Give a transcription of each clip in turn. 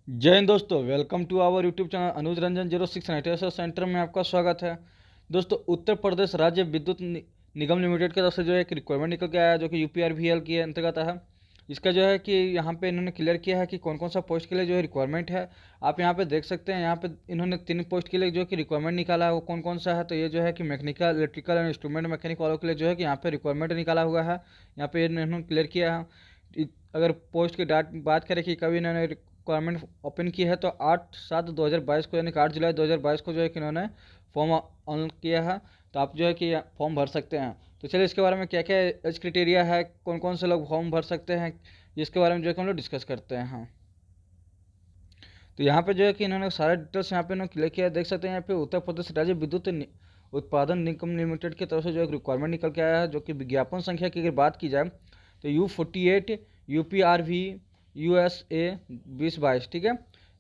जय हिंद दोस्तों, welcome to our YouTube channel Anuj Ranjan 06 centre में आपका स्वागत है। दोस्तों, उत्तर प्रदेश राज्य विद्युत निगम लिमिटेड की तरफ से जो है एक रिक्वायरमेंट निकल के आया है, जो कि यूपीआरवीएल के अंतर्गत है। इसका जो है कि यहाँ पे इन्होंने क्लियर किया है कि कौन कौन सा पोस्ट के लिए जो है रिक्वायरमेंट है। आप यहाँ पे देख सकते हैं, यहाँ पे इन्होंने 3 पोस्ट के लिए जो कि रिक्वायरमेंट निकाला है। वो कौन कौन सा है, तो ये जो है कि mechanical, electrical and instrument mechanic वालों के लिए जो है कि यहाँ पे रिक्वायरमेंट निकाला हुआ है। यहाँ पे इन्होंने क्लियर किया है। अगर पोस्ट की डाट बात करें कि कभी इन्होंने रिक्वायरमेंट ओपन की है, तो 8/7/2022 को, यानी कि 8 जुलाई 2022 को जो है कि इन्होंने फॉर्म ऑन किया है। तो आप जो है कि फॉर्म भर सकते हैं। तो चलिए इसके बारे में क्या क्या एज क्राइटेरिया है, कौन कौन से लोग फॉर्म भर सकते हैं, इसके बारे में जो है कि हम लोग डिस्कस करते हैं। हाँ, तो यहाँ पे जो है कि इन्होंने सारे डिटेल्स यहाँ पे इन्होंने क्लियर किया है। देख सकते हैं यहाँ पे उत्तर प्रदेश राज्य विद्युत उत्पादन निगम लिमिटेड की तरफ से जो एक रिक्वायरमेंट निकल के आया है, जो कि विज्ञापन संख्या की अगर बात की जाए तो U48 UPRV USA 2022, ठीक है।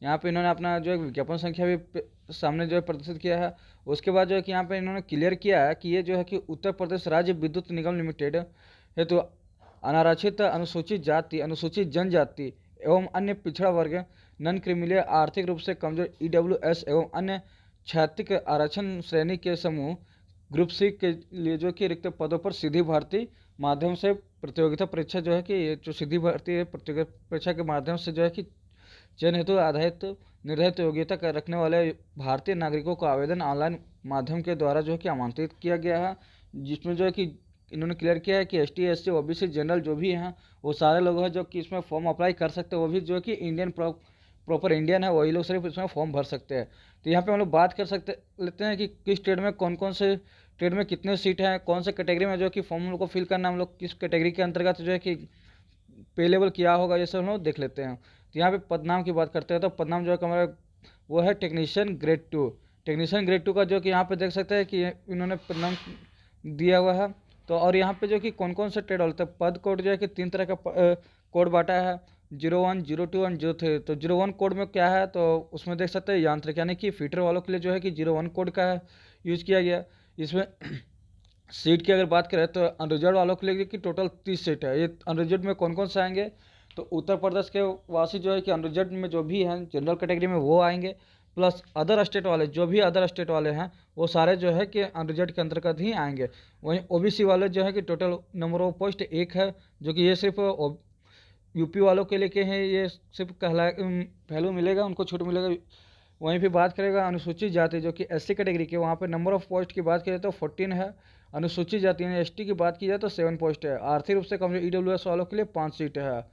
यहाँ पे इन्होंने अपना जो है विज्ञापन संख्या भी सामने जो है प्रदर्शित किया है। उसके बाद जो है कि यहाँ पे इन्होंने क्लियर किया है कि ये जो है कि उत्तर प्रदेश राज्य विद्युत निगम लिमिटेड है, तो अनारक्षित, अनुसूचित जाति, अनुसूचित जनजाति एवं अन्य पिछड़ा वर्ग, नन क्रिमिलिय, आर्थिक रूप से कमजोर, EWS एवं अन्य क्षैतिक आरक्षण श्रेणी के समूह ग्रुप सी के लिए जो कि रिक्त पदों पर सीधी भर्ती माध्यम से प्रतियोगिता परीक्षा जो है कि ये जो सीधी भर्ती है, प्रतियोगिता परीक्षा के माध्यम से जो है कि चयन हेतु आधारित निर्धारित योग्यता रखने वाले भारतीय नागरिकों को आवेदन ऑनलाइन माध्यम के द्वारा जो है कि आमंत्रित किया गया है। जिसमें जो है कि इन्होंने क्लियर किया है कि ST SC OBC जनरल जो भी हैं, वो सारे लोग हैं जो कि इसमें फॉर्म अप्लाई कर सकते हैं। वो भी जो है कि इंडियन प्रॉपर इंडियन है, वही लोग सिर्फ इसमें फॉर्म भर सकते हैं। तो यहाँ पे हम लोग बात कर सकते लेते हैं कि किस ट्रेड में कौन कौन से ट्रेड में कितने सीट हैं, कौन से कैटेगरी में जो है कि फॉर्म हम लोग को फिल करना, हम लोग किस कैटेगरी के अंतर्गत जो है कि पे लेवल क्या होगा, ये सब हम लोग देख लेते हैं। तो यहाँ पे पदनाम की बात करते हैं, तो पदनाम जो है कि हमारा वो है टेक्नीशियन ग्रेड 2। टेक्नीशियन ग्रेड 2 का जो कि यहाँ पे देख सकते हैं कि इन्होंने पदनाम दिया हुआ है। तो और यहाँ पे जो कि कौन कौन से ट्रेड होते हैं, पद कोड जो है कि 3 तरह का कोड बांटा है, 01, 02 एंड 03। तो 01 कोड में क्या है, तो उसमें देख सकते हैं यांत्रिक, यानी कि फीटर वालों के लिए जो है कि 01 कोड का है यूज़ किया गया। इसमें सीट की अगर बात करें तो अनरिजर्व वालों के लिए कि टोटल 30 सीट है। ये अनरिजर्व में कौन कौन से आएंगे, तो उत्तर प्रदेश के वासी जो है कि अनरिजर्व में जो भी हैं जनरल कैटेगरी में वो आएंगे, प्लस अदर स्टेट वाले जो भी अदर स्टेट वाले हैं वो सारे जो है कि अनरिजर्व के अंतर्गत ही आएंगे। वहीं OBC वाले जो है कि टोटल नंबर ऑफ पोस्ट 1 है, जो कि ये सिर्फ यूपी वालों के लिए के हैं। ये सिर्फ कहला वैल्यू मिलेगा, उनको छूट मिलेगा। वहीं पे बात करेगा अनुसूचित जाति जो कि SC कैटेगरी के, वहाँ पे नंबर ऑफ पोस्ट की बात करें तो 14 है। अनुसूचित जाति यानी ST की बात की जाए तो 7 पोस्ट है। आर्थिक रूप से कमजोर EWS वालों के लिए 5 सीट है।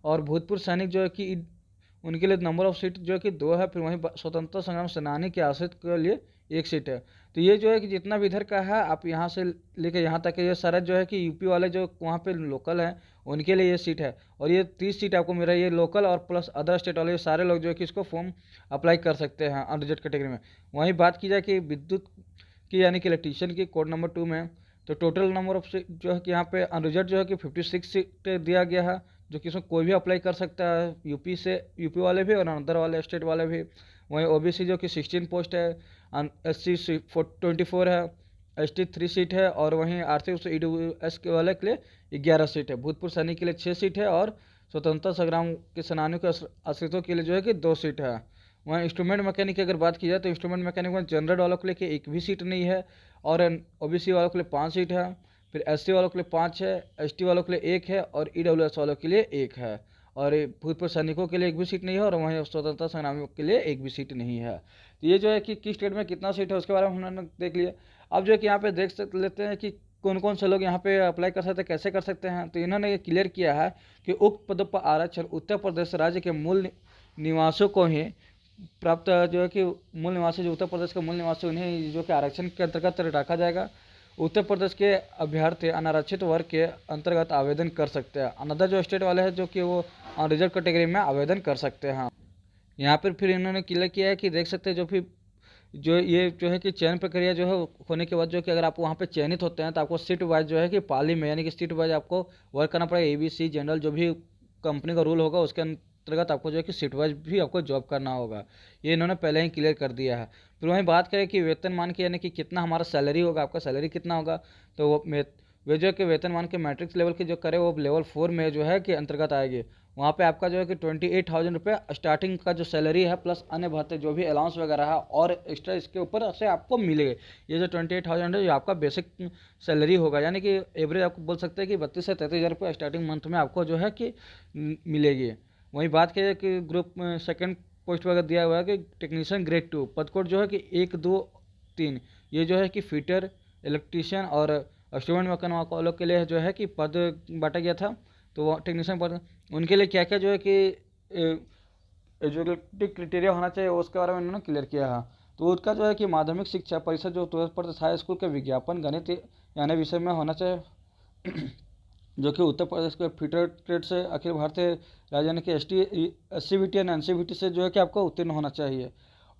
और भूतपूर्व सैनिक जो है कि उनके लिए नंबर ऑफ सीट जो है कि 2 है। फिर वहीं स्वतंत्रता संग्राम सेनानी के आश्रित के लिए 1 सीट है। तो ये जो है कि जितना भी इधर का है, आप यहाँ से लेकर यहाँ तक ये सारा जो है कि यूपी वाले जो वहाँ पे लोकल हैं उनके लिए ये सीट है। और ये 30 सीट आपको मिल रहा है, ये लोकल और प्लस अदर स्टेट वाले सारे लोग जो है कि इसको फॉर्म अप्लाई कर सकते हैं अनरिजर्व कैटेगरी में। वहीं बात की जाए कि विद्युत की यानी कि इलेक्ट्रीशियन की कोड नंबर 2 में, तो टोटल नंबर ऑफ सीट जो है कि यहाँ पे अनरिजर्व जो है कि 56 सीट दिया गया है, जो कि इसमें कोई भी अप्लाई कर सकता है, यूपी वाले भी और अदर वाले स्टेट वाले भी। वहीं OBC जो कि 16 पोस्ट है, SC 24 है, ST 3 सीट है, और वहीं आर्थिक रूप से EWS के वाले के लिए 11 सीट है। भूतपूर्व सैनिक के लिए 6 सीट है, और स्वतंत्रता संग्राम के सेनानियों के आश्रितों के लिए जो है कि 2 सीट है। वहीं इंस्ट्रूमेंट मैकेनिक की अगर बात की जाए तो इंस्ट्रूमेंट मैकेनिक में जनरल वालों के लिए एक भी सीट नहीं है, और OBC वालों के लिए 5 सीट है। फिर SC वालों के लिए 5 है, ST वालों के लिए 1 है, और EWS वालों के लिए 1 है। और भूतपूर्व सैनिकों के लिए 1 भी सीट नहीं है, और वहीं स्वतंत्रता संग्रामियों के लिए 1 भी सीट नहीं है। तो ये जो है कि किस स्टेट में कितना सीट है उसके बारे में हमने देख लिया। अब जो है कि यहाँ पे देख लेते हैं कि कौन कौन से लोग यहाँ पे अप्लाई कर सकते हैं, कैसे कर सकते हैं। तो इन्होंने ये क्लियर किया है कि उक्त पदों पर आरक्षण उत्तर प्रदेश राज्य के मूल निवासियों को ही प्राप्त, जो है कि मूल निवासी जो उत्तर प्रदेश के मूल निवासी, उन्हें जो कि आरक्षण के अंतर्गत रखा जाएगा। उत्तर प्रदेश के अभ्यर्थी अनारक्षित वर्ग के अंतर्गत आवेदन कर सकते हैं। अनदर जो स्टेट वाले हैं जो कि वो रिजर्व कैटेगरी में आवेदन कर सकते हैं। यहाँ पर फिर इन्होंने क्लियर किया है कि देख सकते हैं जो ये जो है कि चयन प्रक्रिया जो है होने के बाद जो कि अगर आप वहाँ पे चयनित होते हैं तो आपको सीट वाइज जो है कि पाली में, यानी कि सीट वाइज आपको वर्क करना पड़ेगा। ABC जनरल जो भी कंपनी का रूल होगा उसके अंतर्गत आपको जो है कि सीट वाइज भी आपको जॉब करना होगा। ये इन्होंने पहले ही क्लियर कर दिया है। फिर वहीं बात करें कि वेतन मान के, यानी कि कितना हमारा सैलरी होगा, आपका सैलरी कितना होगा, तो वो वे जो है कि वेतनमान के मैट्रिक्स लेवल की जो करे वो लेवल 4 में जो है कि अंतर्गत आएगी। वहाँ पे आपका जो है कि 28,000 रुपये स्टार्टिंग का जो सैलरी है, प्लस अन्य भत्ते जो भी अलाउंस वगैरह है और एक्स्ट्रा इसके ऊपर से आपको मिलेगा। ये जो 28,000 है ये आपका बेसिक सैलरी होगा, यानी कि एवरेज आपको बोल सकते हैं कि 32 से 33 हज़ार रुपये स्टार्टिंग मंथ में आपको जो है कि मिलेगी। वहीं बात की जाए कि ग्रुप सेकंड पोस्ट वगैरह दिया हुआ है कि टेक्नीशियन ग्रेड 2 पद कोड जो है कि 1, 2, 3, ये जो है कि फिटर, इलेक्ट्रीशियन और स्टूडेंट मकान वालों के लिए जो है कि पद बांटा गया था। तो वो टेक्नीशियन पद उनके लिए क्या क्या जो है कि एलिजिबिलिटी क्राइटेरिया होना चाहिए उसके बारे में उन्होंने क्लियर किया है। तो उसका जो है कि माध्यमिक शिक्षा परिषद जो 12 हाई स्कूल के विज्ञापन गणित यानी विषय में होना चाहिए जो कि उत्तर प्रदेश के फिटर ट्रेड से अखिल भारतीय राज्य के SCVT एंड NCVT से जो है कि आपको उत्तीर्ण होना चाहिए।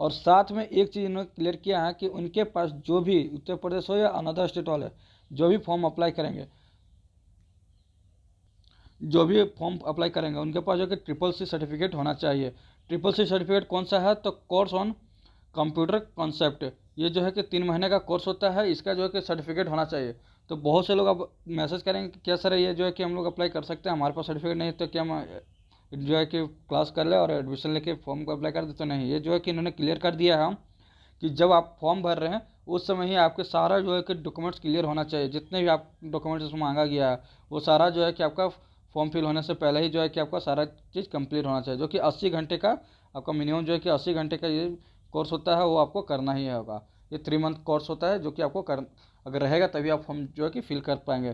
और साथ में एक चीज़ इन्होंने क्लियर किया है कि उनके पास जो भी उत्तर प्रदेश हो या अनदर स्टेट वाले जो भी फॉर्म अप्लाई करेंगे उनके पास जो कि CCC सर्टिफिकेट होना चाहिए। CCC सर्टिफिकेट कौन सा है? तो कोर्स ऑन कंप्यूटर कॉन्सेप्ट, ये जो है कि 3 महीने का कोर्स होता है, इसका जो है कि सर्टिफिकेट होना चाहिए। तो बहुत से लोग अब मैसेज करेंगे कि क्या सर ये जो है कि हम लोग अप्लाई कर सकते हैं, हमारे पास सर्टिफिकेट नहीं तो क्या हम जो है कि क्लास कर ले और एडमिशन लेके फॉर्म को अप्लाई कर दे? तो नहीं, ये जो है कि इन्होंने क्लियर कर दिया है कि जब आप फॉर्म भर रहे हैं उस समय ही आपके सारा जो है कि डॉक्यूमेंट्स क्लियर होना चाहिए। जितने भी आप डॉक्यूमेंट्स उसमें मांगा गया है वो सारा जो है कि आपका फॉर्म फिल होने से पहले ही जो है कि आपका सारा चीज़ कंप्लीट होना चाहिए, जो कि 80 घंटे का आपका मिनिमम जो है कि 80 घंटे का ये कोर्स होता है, वो आपको करना ही होगा। ये 3 मंथ कोर्स होता है जो कि आपको अगर रहेगा तभी आप फॉर्म जो है कि फिल कर पाएंगे।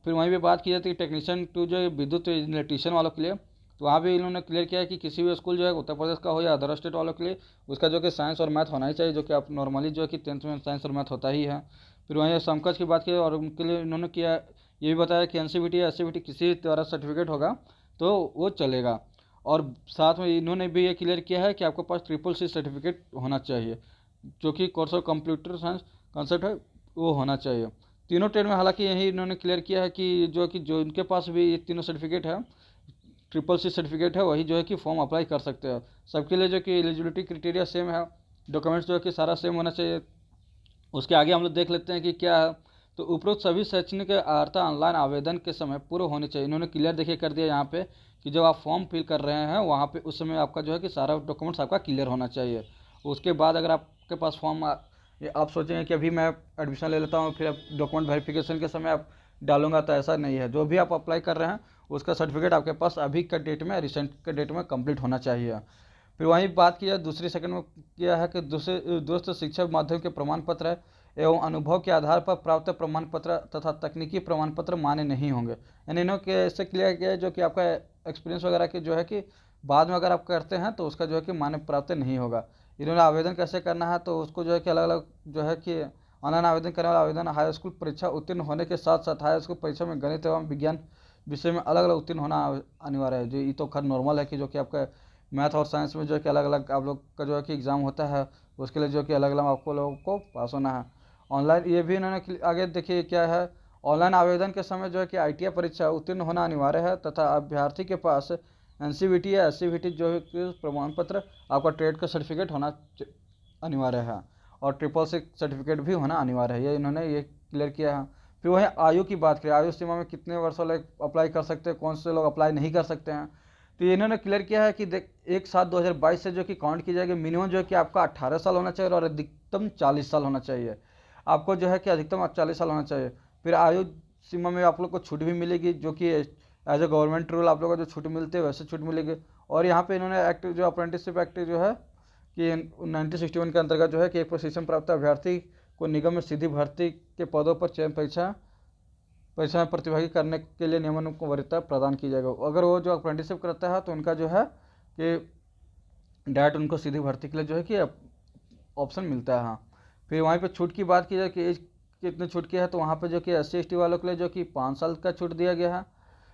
फिर वहीं भी बात की जाती है टेक्नीशियन टू जो विद्युत इलेक्ट्रीशियन वालों के लिए, तो वहाँ भी इन्होंने क्लियर किया है कि किसी भी स्कूल जो है उत्तर प्रदेश का हो या अदर स्टेट वालों के लिए उसका जो कि साइंस और मैथ होना ही चाहिए, जो कि आप नॉर्मली जो है कि 10th में साइंस और मैथ होता ही है। फिर वहीं समकक्ष की बात की और उनके लिए इन्होंने किया ये भी बताया कि NCVT या SCVT किसी द्वारा सर्टिफिकेट होगा तो वो चलेगा। और साथ में इन्होंने भी ये क्लियर किया है कि आपके पास CCC सर्टिफिकेट होना चाहिए, जो कि course of computer science concept है वो होना चाहिए। तीनों ट्रेड में हालांकि यही इन्होंने क्लियर किया है कि जो इनके पास भी ये तीनों सर्टिफिकेट है, CCC सर्टिफिकेट है, वही जो है कि फॉर्म अप्लाई कर सकते हैं। सबके लिए जो कि एलिजिबिलिटी क्राइटेरिया सेम है, डॉक्यूमेंट्स जो है कि सारा सेम होना चाहिए। उसके आगे हम लोग देख लेते हैं कि क्या है। तो उपरोक्त सभी शैक्षणिक अर्हता ऑनलाइन आवेदन के समय पूर्व होनी चाहिए। इन्होंने क्लियर देखिए कर दिया यहाँ पे कि जब आप फॉर्म फिल कर रहे हैं वहाँ पे उस समय आपका जो है कि सारा डॉक्यूमेंट्स आपका क्लियर होना चाहिए। उसके बाद अगर आपके पास फॉर्म आप सोचेंगे कि अभी मैं एडमिशन ले लेता हूँ फिर अब डॉक्यूमेंट वेरिफिकेशन के समय आप डालूंगा, तो ऐसा नहीं है। जो भी आप अप्लाई कर रहे हैं उसका सर्टिफिकेट आपके पास अभी के डेट में, रिसेंट के डेट में कंप्लीट होना चाहिए। फिर वहीं बात की जाए दूसरी सेकंड में किया है कि दूरस्थ शिक्षा माध्यम के प्रमाण पत्र एवं अनुभव के आधार पर प्राप्त प्रमाण पत्र तथा तकनीकी प्रमाण पत्र मान्य नहीं होंगे। यानी इन्होंने ऐसे क्लियर किया है जो कि आपका एक्सपीरियंस वगैरह के जो है कि बाद में अगर आप करते हैं तो उसका जो है कि मान्य प्राप्त नहीं होगा। इन्होंने आवेदन कैसे करना है तो उसको जो है कि अलग अलग जो है कि ऑनलाइन आवेदन करने वाला आवेदन हाई स्कूल परीक्षा उत्तीर्ण होने के साथ साथ हाई स्कूल परीक्षा में गणित एवं विज्ञान विषय में अलग अलग उत्तीर्ण होना अनिवार्य है। जो ये तो खैर नॉर्मल है कि जो कि आपका मैथ और साइंस में जो है कि अलग अलग आप लोग का जो है कि एग्ज़ाम होता है, उसके लिए जो कि अलग अलग आपको लोगों को पास होना है। ऑनलाइन ये भी इन्होंने आगे देखिए क्या है, ऑनलाइन आवेदन के समय जो है कि ITI परीक्षा उत्तीर्ण होना अनिवार्य है तथा अभ्यर्थी के पास NCVT या SCVT जो है कि प्रमाण पत्र आपका ट्रेड का सर्टिफिकेट होना अनिवार्य है और CCC सर्टिफिकेट भी होना अनिवार्य है। ये इन्होंने ये क्लियर किया है। फिर वहीं आयु की बात करें, आयु सीमा में कितने वर्षों तक अप्लाई कर सकते हैं, कौन से लोग अप्लाई नहीं कर सकते हैं, तो इन्होंने क्लियर किया है कि 1/7/2022 से जो कि काउंट की जाएगी। मिनिमम जो है कि आपका 18 साल होना चाहिए और अधिकतम 40 साल होना चाहिए। आपको जो है कि अधिकतम 40 साल होना चाहिए। फिर आयु सीमा में आप लोग को छूट भी मिलेगी, जो कि एज ए गवर्नमेंट रूल आप लोगों को जो छूट मिलती है वैसे छूट मिलेगी। और यहाँ पे इन्होंने एक्ट जो अप्रेंटिसशिप एक्ट जो है कि 1961 के अंतर्गत जो है कि एक प्रशिक्षण प्राप्त अभ्यर्थी को निगम में सीधी भर्ती के पदों पर चयन परीक्षा में प्रतिभागी करने के लिए नियमों को वरीयता प्रदान की जाएगा। अगर वो जो अप्रेंटिसशिप करता है तो उनका जो है कि डायरेक्ट उनको सीधी भर्ती के लिए जो है कि ऑप्शन मिलता है। हाँ, फिर वहीं पे छूट की बात की जाए कि एज कितने छूट की है, तो वहाँ पे जो कि SC ST वालों के लिए जो कि 5 साल का छूट दिया गया है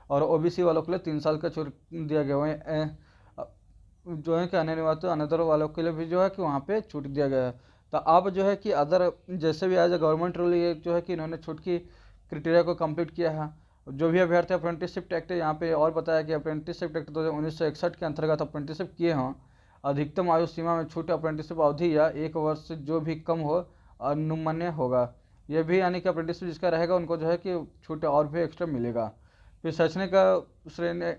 और OBC वालों के लिए 3 साल का छूट दिया गया। वहीं जो है कि अनदर वालों के लिए भी जो है कि वहाँ पे छूट दिया गया है। तो अब जो है कि अदर जैसे भी एज ए गवर्नमेंट रूल ये जो है कि इन्होंने छूट की क्राइटेरिया को कंप्लीट किया है। जो भी अभ्यर्थी अप्रेंटिसशिप एक्ट यहाँ पे और बताया कि अप्रेंटिसशिप एक्ट 1961 के अंतर्गत अप्रेंटिसशिप किए हों, अधिकतम आयु सीमा में छूट अप्रेंटिसशिप अवधि या 1 वर्ष से जो भी कम हो अनुमान्य होगा। ये भी यानी कि अप्रेंटिस जिसका रहेगा उनको जो है कि छूट और भी एक्स्ट्रा मिलेगा। फिर शैक्षणिक श्रेणी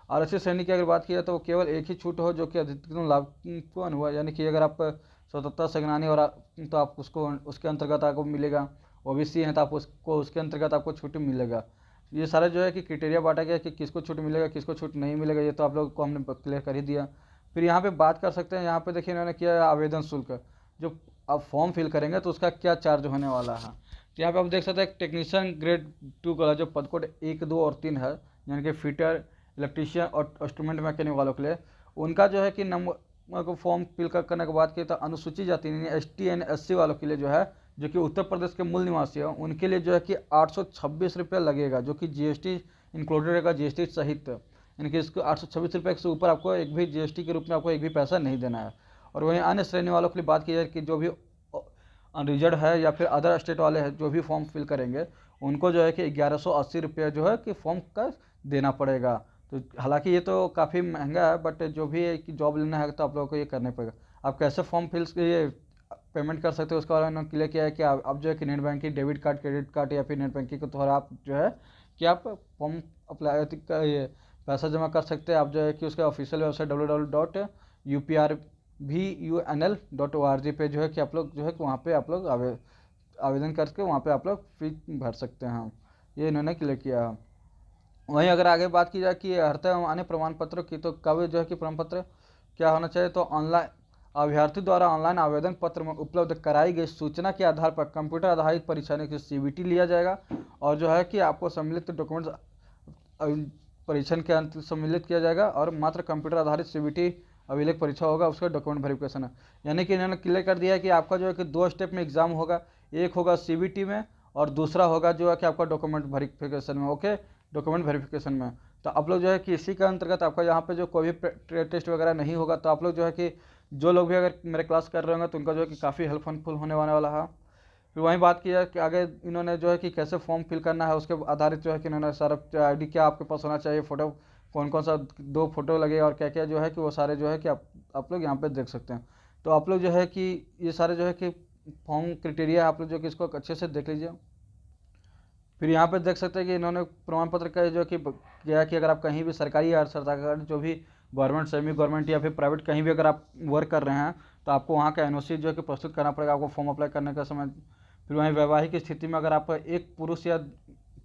आरक्षित श्रेणी की अगर बात की जाए तो केवल एक ही छूट हो जो कि अधिकतम लाभ हुआ, यानी कि अगर आप स्वतंत्रता सेनानी और तो आप उसको उसके अंतर्गत आपको मिलेगा। ओबीसी हैं तो आप उसको उसके अंतर्गत आपको छूट मिलेगा। ये सारा जो है कि क्राइटेरिया बांटा गया कि किसको छूट मिलेगा किसको छूट नहीं मिलेगा, ये तो आप लोग को हमने क्लियर कर ही दिया। फिर यहाँ पे बात कर सकते हैं, यहाँ पे देखिए इन्होंने किया है आवेदन शुल्क। जो आप फॉर्म फिल करेंगे तो उसका क्या चार्ज होने वाला है। तो यहाँ पे आप देख सकते हैं टेक्नीशियन ग्रेड 2 का जो पद कोड 1, 2 और 3 है, यानी कि फिटर, इलेक्ट्रीशियन और इंस्ट्रूमेंट मैकेनिक वालों के लिए, उनका जो है कि नंबर को फॉर्म फिल करने के बाद की तो अनुसूचित जाति ST एंड SC वालों के लिए जो है, जो कि उत्तर प्रदेश के मूल निवासी हैं, उनके लिए जो है कि 826 रुपये लगेगा, जो कि GST इंक्लूडेड रहेगा, GST सहित। यानी कि इसको 826 रुपये से ऊपर आपको एक भी GST के रूप में आपको एक भी पैसा नहीं देना है। और वहीं अन्य श्रेणी वालों के लिए बात की जाए कि जो भी अनरिजर्व है या फिर अदर स्टेट वाले हैं जो भी फॉर्म फिल करेंगे, उनको जो है कि 1180 रुपये जो है कि फॉर्म का देना पड़ेगा। तो हालांकि ये तो काफ़ी महंगा है, बट जो भी है कि जॉब लेना है तो आप लोगों को ये करना पड़ेगा। आप कैसे फॉर्म फिल ये पेमेंट कर सकते हो उसका बारे में क्लियर किया है कि आप जो है कि net banking, debit card, credit card या फिर नेट बैंकिंग के द्वारा आप जो है कि आप फॉर्म अप्लाई ये पैसा जमा कर सकते हैं। आप जो है कि उसका ऑफिशियल वेबसाइट www.uprvunl.org पे जो है कि आप लोग जो है कि वहाँ पे आप लोग आवेदन करके वहाँ पे आप लोग फीस भर सकते हैं। ये इन्होंने क्लियर किया है। वहीं अगर आगे बात की जाए कि हरते आने प्रमाण पत्रों की, तो कब जो है कि प्रमाण पत्र क्या होना चाहिए, तो ऑनलाइन अभ्यर्थी द्वारा ऑनलाइन आवेदन पत्र में उपलब्ध कराई गई सूचना के आधार पर कंप्यूटर आधारित परीक्षा की CBT लिया जाएगा। और जो है कि आपको सम्मिलित डॉक्यूमेंट्स परीक्षण के अंत सम्मिलित किया जाएगा और मात्र कंप्यूटर आधारित CBT अभिलेख परीक्षा होगा, उसका डॉक्यूमेंट वेरिफिकेशन है। यानी कि इन्होंने क्लियर कर दिया है कि आपका जो है कि 2 स्टेप में एग्जाम होगा, एक होगा CBT में और दूसरा होगा जो है कि आपका डॉक्यूमेंट वेरिफिकेशन में। ओके, डॉक्यूमेंट वेरिफिकेशन में तो आप लोग जो है कि इसी के अंतर्गत आपका यहाँ पे जो कोई भी टेस्ट वगैरह नहीं होगा, तो आप लोग जो है कि जो लोग भी अगर मेरे क्लास कर रहे होंगे तो उनका जो है कि काफ़ी हेल्पफुल होने वाला है। फिर वहीं बात की जाए कि आगे इन्होंने जो है कि कैसे फॉर्म फिल करना है, उसके आधारित जो है कि इन्होंने सारा ID क्या आपके पास होना चाहिए, फोटो कौन कौन सा 2 फोटो लगेगा और क्या क्या जो है कि वो सारे जो है कि आप लोग यहाँ पे देख सकते हैं। तो आप लोग जो है कि ये सारे जो है कि फॉर्म क्राइटेरिया आप लोग जो कि इसको अच्छे से देख लीजिए। फिर यहाँ पे देख सकते हैं कि इन्होंने प्रमाण पत्र का जो कि किया है कि अगर आप कहीं भी सरकारी या सरकारी जो भी गवर्नमेंट, सेमी गवर्नमेंट या फिर प्राइवेट कहीं भी अगर आप वर्क कर रहे हैं तो आपको वहाँ का NOC जो है कि प्रस्तुत करना पड़ेगा आपको फॉर्म अप्लाई करने का समय। फिर वहीं वैवाहिक स्थिति में अगर आप एक पुरुष या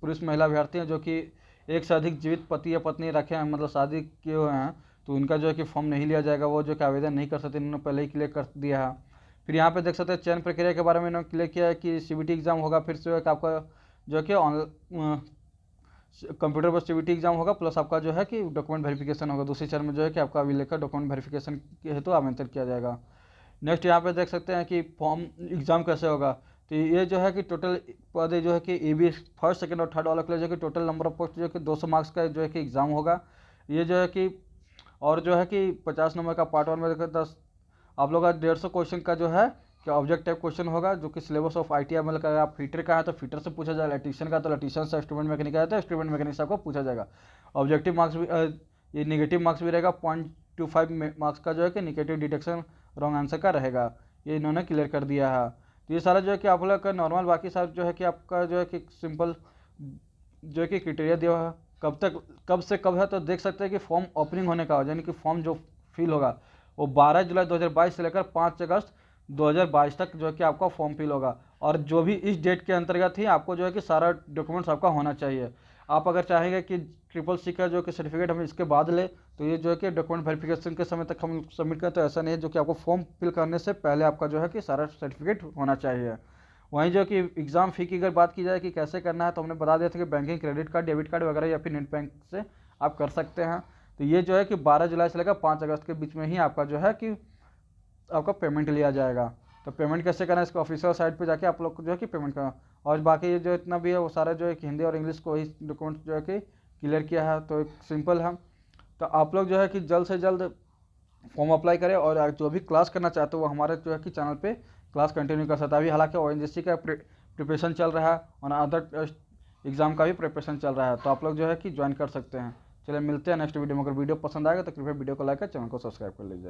पुरुष महिला अभ्यर्थी हैं जो कि एक से अधिक जीवित पति या पत्नी रखे हैं, मतलब शादी किए हुए हैं, तो उनका जो है कि फॉर्म नहीं लिया जाएगा, वो जो कि आवेदन नहीं कर सकते, इन्होंने पहले ही क्लियर कर दिया है। फिर यहाँ पे देख सकते हैं चयन प्रक्रिया के बारे में इन्होंने क्लियर किया है कि CBT एग्जाम होगा, फिर से आपका जो कि कंप्यूटर पर CBT एग्जाम होगा, प्लस आपका जो है कि डॉक्यूमेंट वेरिफिकेशन होगा। दूसरे चरण में जो है कि आपका अभिलेख डॉक्यूमेंट वेरिफिकेशन के हेतु आमंत्रित किया जाएगा। नेक्स्ट यहाँ पे देख सकते हैं कि फॉर्म एग्जाम कैसे होगा। तो ये जो है कि टोटल पद जो है कि EBS फर्स्ट, सेकंड और थर्ड वालों के लिए जो कि टोटल नंबर ऑफ पोस्ट जो कि 200 मार्क्स का जो है कि एग्ज़ाम होगा। ये जो है कि और जो है कि 50 नंबर का पार्ट 1 में देखो 10 आप लोग का 150 क्वेश्चन का जो है कि ऑब्जेक्ट टाइप क्वेश्चन होगा, जो कि सिलेबस ऑफ ITI मतलब अगर आप फिटर का है तो फिटर से पूछा जाएगा, इलेक्ट्रीशियन का तो इलेक्ट्रीशियन से, इंस्ट्रूमेंट मैकेनिक का है तो इंस्ट्रूमेंट मैकेनिक से आपको पूछा जाएगा। ऑब्जेक्टिव मार्क्स भी ये नेगेटिव मार्क्स भी रहेगा, 0.25 मार्क्स का जो है कि नेगेटिव डिडक्शन रॉन्ग आंसर का रहेगा। ये इन्होंने क्लियर कर दिया है। तो ये सारा जो है कि आप लोग का नॉर्मल, बाकी सारा जो है कि आपका जो है कि सिंपल जो है कि क्राइटेरिया दिया है। कब से कब है तो देख सकते हैं कि फॉर्म ओपनिंग होने का, यानी कि फॉर्म जो फिल होगा वो 12 जुलाई 2022 से लेकर 5 अगस्त 2022 तक जो है कि आपका फॉर्म फिल होगा। और जो भी इस डेट के अंतर्गत ही आपको जो है कि सारा डॉक्यूमेंट्स आपका होना चाहिए। आप अगर चाहेंगे कि CCC का जो कि सर्टिफिकेट हम इसके बाद ले, तो ये जो है कि डॉक्यूमेंट वेरिफिकेशन के समय तक हम सबमिट करें, तो ऐसा नहीं है, जो कि आपको फॉर्म फिल करने से पहले आपका जो है कि सारा सर्टिफिकेट होना चाहिए। वहीं जो कि एग्ज़ाम फ़ी की अगर बात की जाए कि कैसे करना है, तो हमने बता दिया था कि banking, credit card, debit card वगैरह या फिर नेट बैंक से आप कर सकते हैं। तो ये जो है कि 12 जुलाई से लेकर 5 अगस्त के बीच में ही आपका जो है कि आपका पेमेंट लिया जाएगा। तो पेमेंट कैसे करना है, इसको ऑफिशियल साइट पे जाके आप लोग को जो है कि पेमेंट करना। और बाकी ये जो इतना भी है वो सारा जो है कि हिंदी और इंग्लिश को ही डॉक्यूमेंट जो है कि क्लियर किया है, तो एक सिंपल है। तो आप लोग जो है कि जल्द से जल्द फॉर्म अप्लाई करें, और जो भी क्लास करना चाहते हो वो हमारे जो है कि चैनल पे क्लास कंटिन्यू कर सकता है। अभी हालांकि ONGC का प्रिपरेशन चल रहा है और अदर एग्ज़ाम का भी प्रिपरेशन चल रहा है, तो आप लोग जो है कि ज्वाइन कर सकते हैं। चलिए मिलते हैं नेक्स्ट वीडियो में। अगर वीडियो पसंद आएगा तो कृपया वीडियो को लाइक कर चैनल को सब्सक्राइब कर लीजिएगा।